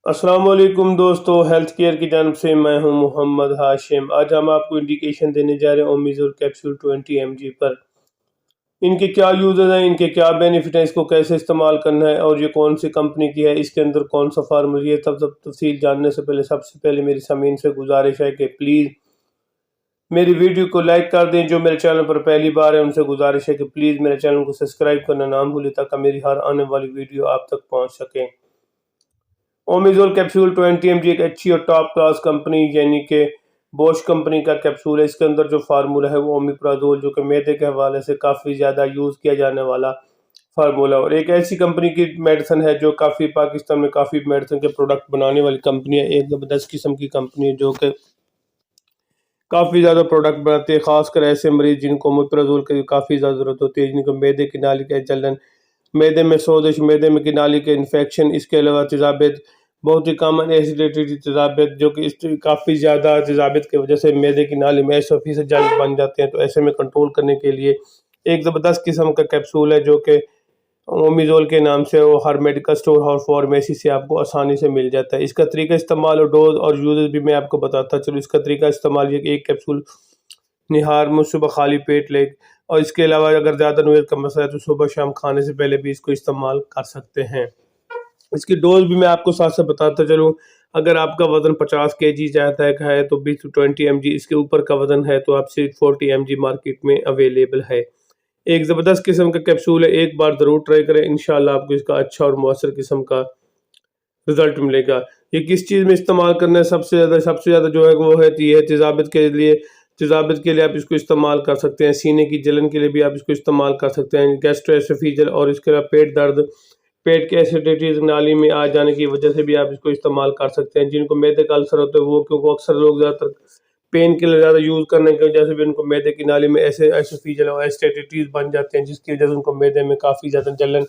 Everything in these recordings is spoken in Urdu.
السلام علیکم دوستو، ہیلتھ کیئر کی جانب سے میں ہوں محمد ہاشم۔ آج ہم آپ کو انڈیکیشن دینے جا رہے ہیں اومیزول کیپسول 20 mg پر۔ ان کے کیا یوزز ہیں، ان کے کیا بینیفٹ ہیں، اس کو کیسے استعمال کرنا ہے اور یہ کون سی کمپنی کی ہے، اس کے اندر کون سا فارمولا، یہ سب تفصیل جاننے سے پہلے سب سے پہلے میری سامعین سے گزارش ہے کہ پلیز میری ویڈیو کو لائک کر دیں۔ جو میرے چینل پر پہلی بار ہے ان سے گزارش ہے کہ پلیز میرے چینل کو سبسکرائب کرنا نہ بھولیں تاکہ میری ہر آنے والی ویڈیو آپ تک پہنچ سکے۔ اومیزول کیپسول 20 mg ایک اچھی اور ٹاپ کلاس کمپنی یعنی کہ بوش کمپنی کا کیپسول ہے۔ اس کے اندر جو فارمولا ہے وہ اومیپرازول، جو کہ معدے کے حوالے سے کافی زیادہ یوز کیا جانے والا فارمولا، اور ایک ایسی کمپنی کی میڈیسن ہے جو کافی پاکستان میں کافی میڈیسن کے پروڈکٹ بنانے والی کمپنی ہے، ایک زبردست قسم کی کمپنی ہے جو کہ کافی زیادہ پروڈکٹ بناتے ہیں، خاص کر ایسے مریض جن کو اومیپرازول کی کافی زیادہ ضرورت ہوتی ہے، جن کو معدے کی نالی کا جلن، معدے میں سوزش، معدے میں کی نالی کے انفیکشن، اس کے علاوہ تیزابیت، بہت ہی کامن ایسیڈیٹی تیزابیت، جو کہ کافی زیادہ تیزابیت کی وجہ سے معدے کی نالی میں 100% جلن بن جاتے ہیں، تو ایسے میں کنٹرول کرنے کے لیے ایک زبردست قسم کا کیپسول ہے جو کہ اومیزول کے نام سے وہ ہر میڈیکل سٹور اور فارمیسی سے آپ کو آسانی سے مل جاتا ہے۔ اس کا طریقہ استعمال اور ڈوز اور یوزز بھی میں آپ کو بتاتا چلوں۔ اس کا طریقہ استعمال یہ کہ ایک کیپسول نہار میں صبح خالی پیٹ لے، اور اس کے علاوہ اگر زیادہ نویت کا مسئلہ ہے تو صبح شام کھانے سے پہلے بھی اس کو استعمال کر سکتے ہیں۔ اس کی ڈوز بھی میں آپ کو ساتھ سے بتاتا چلوں۔ اگر آپ کا وزن 50 kg جاتا ہے تو 20 mg، اس کے اوپر کا وزن ہے تو آپ سے 40 mg مارکیٹ میں اویلیبل ہے۔ ایک زبردست قسم کا کیپسول ہے، ایک بار ضرور ٹرائی کریں، انشاءاللہ آپ کو اس کا اچھا اور مؤثر قسم کا رزلٹ ملے گا۔ یہ کس چیز میں استعمال کرنا ہے سب سے زیادہ جو ہے وہ ہے یہ تیزابیت کے لیے آپ اس کو استعمال کر سکتے ہیں، سینے کی جلن کے لیے بھی آپ اس کو استعمال کر سکتے ہیں، گیسٹرو ایسوفیجل، اور اس کے علاوہ پیٹ درد، پیٹ کے ایسیڈیٹیز نالی میں آ جانے کی وجہ سے بھی آپ اس کو استعمال کر سکتے ہیں۔ جن کو معدے کا السر ہوتا ہے وہ کیونکہ اکثر لوگ زیادہ تر پین کے لیے زیادہ یوز کرنے کی وجہ سے بھی ان کو معدے کی نالی میں ایسے ایسوفیجل اور ایسیڈیٹیز بن جاتے ہیں، جس کی وجہ سے ان کو معدے میں کافی زیادہ جلن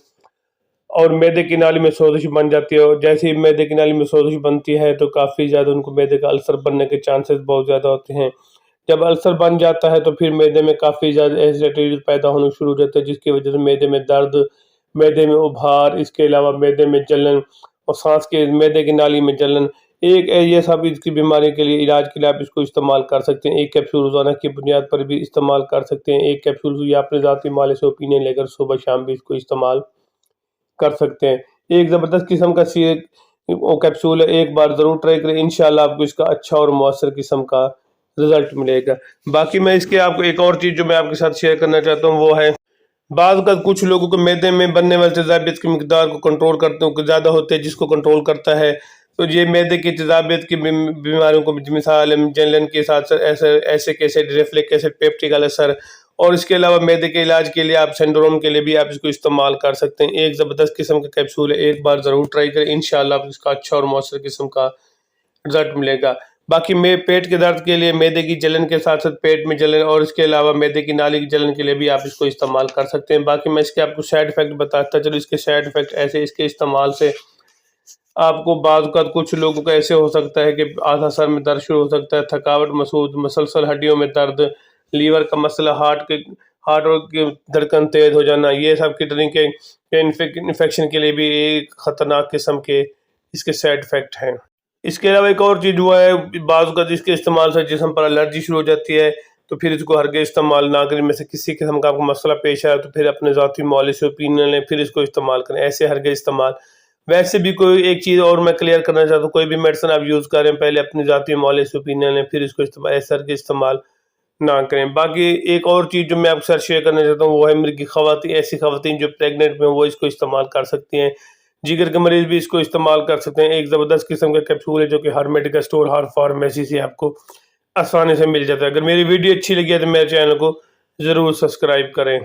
اور معدے کی نالی میں سوزش بن جاتی ہے، اور جیسے ہی معدے کی نالی میں سوزش بنتی ہے تو کافی زیادہ ان کو معدے کا السر بننے کے چانسز بہت زیادہ ہوتے ہیں۔ جب السر بن جاتا ہے تو پھر معدے میں کافی زیادہ ایسیڈیٹیز پیدا ہونے شروع ہو جاتے ہیں، جس کی وجہ سے معدے میں درد، معدے میں ابھار، اس کے علاوہ معدے میں جلن اور سانس کے معدے کی نالی میں جلن، یہ سب اس کی بیماری کے لیے علاج کے لیے آپ اس کو استعمال کر سکتے ہیں۔ ایک کیپسول روزانہ کی بنیاد پر بھی استعمال کر سکتے ہیں، ایک کیپسول یا اپنے ذاتی مالے سے اوپینین لے کر صبح شام بھی اس کو استعمال کر سکتے ہیں۔ ایک زبردست قسم کا کیپسول ہے، ایک بار ضرور ٹرائی کریں، انشاءاللہ آپ کو اس کا اچھا اور مؤثر قسم کا رزلٹ ملے گا۔ باقی میں اس کے آپ کو ایک اور چیز جو میں آپ کے ساتھ شیئر کرنا چاہتا ہوں وہ ہے، بعض کا کچھ لوگوں کو معدے میں بننے والے تیزابیت کی مقدار کو کنٹرول کرتے ہیں، زیادہ ہوتے ہیں، جس کو کنٹرول کرتا ہے تو یہ معدے کی تیزابیت کی بیماریوں کو مثال جلن کے ساتھ ایسک ایسڈ، ریفلیک ایسڈ، پیپٹیک السر، اور اس کے علاوہ معدے کے علاج کے لیے آپ سنڈروم کے لیے بھی آپ اس کو استعمال کر سکتے ہیں۔ ایک زبردست قسم کا کیپسول ہے، ایک بار ضرور ٹرائی کریں، انشاءاللہ آپ اس کا اچھا اور مؤثر قسم کا رزلٹ ملے گا۔ باقی پیٹ کے درد کے لیے، معدے کی جلن کے ساتھ ساتھ پیٹ میں جلن، اور اس کے علاوہ معدے کی نالی کی جلن کے لیے بھی آپ اس کو استعمال کر سکتے ہیں۔ باقی میں اس کے آپ کو سائیڈ ایفیکٹ بتاتا چلو۔ اس کے سائیڈ ایفیکٹ ایسے، اس کے استعمال سے آپ کو بعض کا کچھ لوگوں کا ایسے ہو سکتا ہے کہ آدھا سر میں درد شروع ہو سکتا ہے، تھکاوٹ محسوس، مسلسل ہڈیوں میں درد، لیور کا مسئلہ، ہارٹ کی دھڑکن تیز ہو جانا، یہ سب کڈنی کے انفیکشن کے لیے بھی ایک خطرناک قسم کے اس کے سائیڈ ایفیکٹ ہیں۔ اس کے علاوہ ایک اور چیز ہوا ہے، بعض کا جس کے استعمال سے جسم پر الرجی شروع ہو جاتی ہے تو پھر اس کو ہرگز استعمال نہ کریں۔ میں سے کسی قسم کا آپ کو مسئلہ پیش آیا تو پھر اپنے ذاتی معالج سے اوپینین لیں، پھر اس کو استعمال کریں، ایسے ہرگز استعمال۔ ویسے بھی کوئی ایک چیز اور میں کلیئر کرنا چاہتا ہوں، کوئی بھی میڈیسن آپ یوز کریں پہلے اپنے ذاتی معالج سے اوپینین لیں، پھر اس کو ایسے ہرگز استعمال نہ کریں۔ باقی ایک اور چیز جو میں آپ کے ساتھ شیئر کرنا چاہتا ہوں وہ ہے مرغی خواتین، ایسی خواتین جو پریگننٹ میں وہ اس کو استعمال کر سکتی ہیں، جگر کے مریض بھی اس کو استعمال کر سکتے ہیں۔ ایک زبردست قسم کا کیپسول ہے جو کہ ہر میڈیکل سٹور، ہر فارمیسی سے آپ کو آسانی سے مل جاتا ہے۔ اگر میری ویڈیو اچھی لگی ہے تو میرے چینل کو ضرور سبسکرائب کریں۔